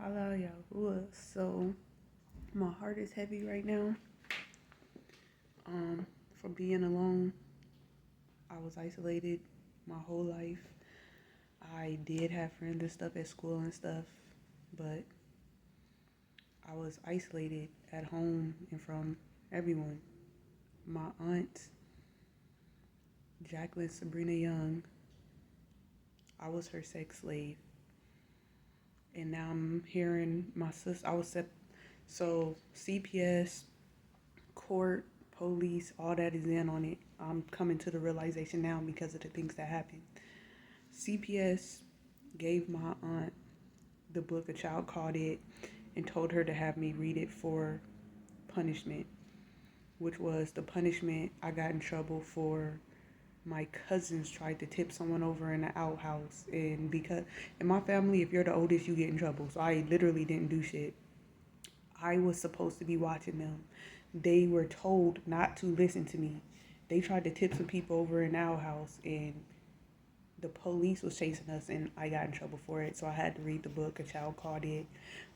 Hello, Yahuwah. So my heart is heavy right now. For being alone. I was isolated my whole life. I did have friends and stuff at school and stuff, but I was isolated at home and from everyone. My aunt, Jacqueline Sabrina Young, I was her sex slave. And now I'm hearing my sister, so CPS, court, police, all that is in on it. I'm coming to the realization now because of the things that happened. CPS gave my aunt the book A Child Called It and told her to have me read it for punishment, which was the punishment I got in trouble for. My cousins tried to tip someone over in the outhouse, and because in my family, if you're the oldest, you get in trouble. So I literally didn't do shit. I was supposed to be watching them. They were told not to listen to me. They tried to tip some people over in our house, and the police was chasing us, and I got in trouble for it. So I had to read the book A Child Called It,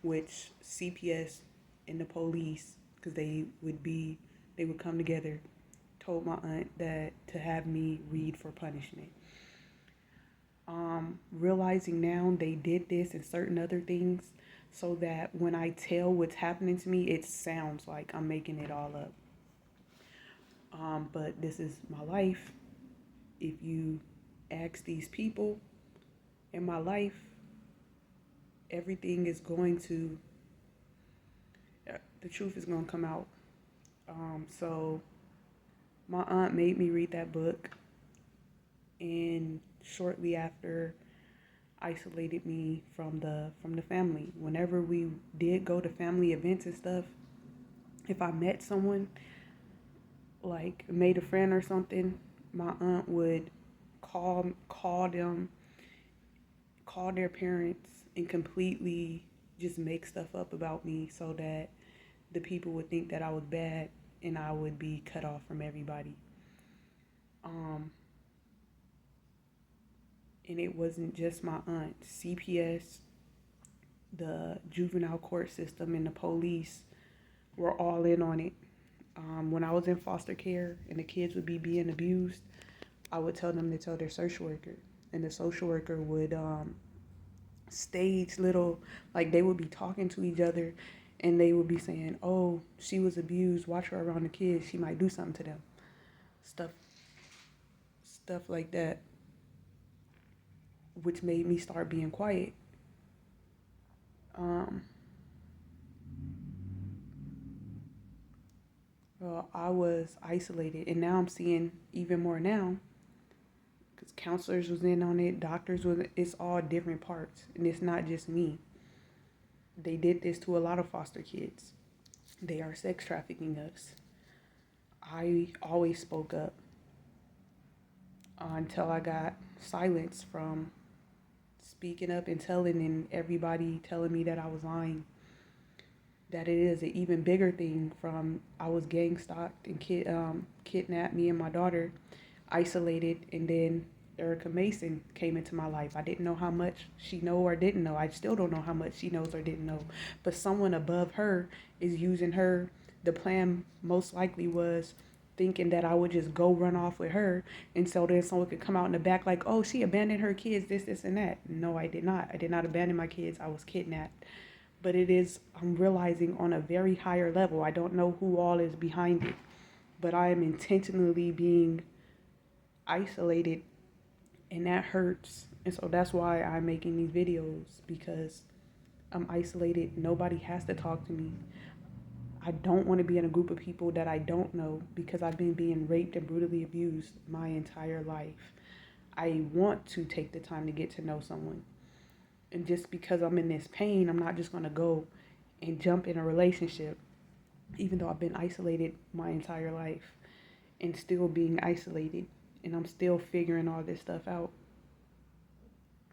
which CPS and the police, because they would come together, told my aunt that to have me read for punishment. Realizing now they did this and certain other things so that when I tell what's happening to me, it sounds like I'm making it all up. But this is my life. If you ask these people in my life, everything is going to, the truth is going to come out. So my aunt made me read that book, and shortly after isolated me from the family. Whenever we did go to family events and stuff, if I met someone, like made a friend or something, my aunt would call them, call their parents, and completely just make stuff up about me so that the people would think that I was bad and I would be cut off from everybody. And it wasn't just my aunt. CPS, the juvenile court system, and the police were all in on it. When I was in foster care and the kids would be being abused, I would tell them to tell their social worker. And the social worker would stage little, like they would be talking to each other and they would be saying, oh, she was abused, watch her around the kids, she might do something to them. Stuff like that, which made me start being quiet. Well, I was isolated, and now I'm seeing even more now because counselors was in on it, doctors was. It's all different parts, and it's not just me. They did this to a lot of foster kids. They are sex trafficking us. I always spoke up until I got silence from speaking up and telling, and everybody telling me that I was lying. That it is an even bigger thing from I was gang stalked and kidnapped me and my daughter, isolated, and then Erica Mason came into my life. I didn't know how much she know or didn't know. I still don't know how much she knows or didn't know. But someone above her is using her. The plan most likely was thinking that I would just go run off with her, and so then someone could come out in the back like, oh, she abandoned her kids, this, and that. No, I did not. I did not abandon my kids. I was kidnapped. But I'm realizing on a very higher level. I don't know who all is behind it, but I am intentionally being isolated, and that hurts. And so that's why I'm making these videos, because I'm isolated. Nobody has to talk to me. I don't want to be in a group of people that I don't know because I've been being raped and brutally abused my entire life. I want to take the time to get to know someone. And just because I'm in this pain, I'm not just going to go and jump in a relationship, even though I've been isolated my entire life and still being isolated. And I'm still figuring all this stuff out.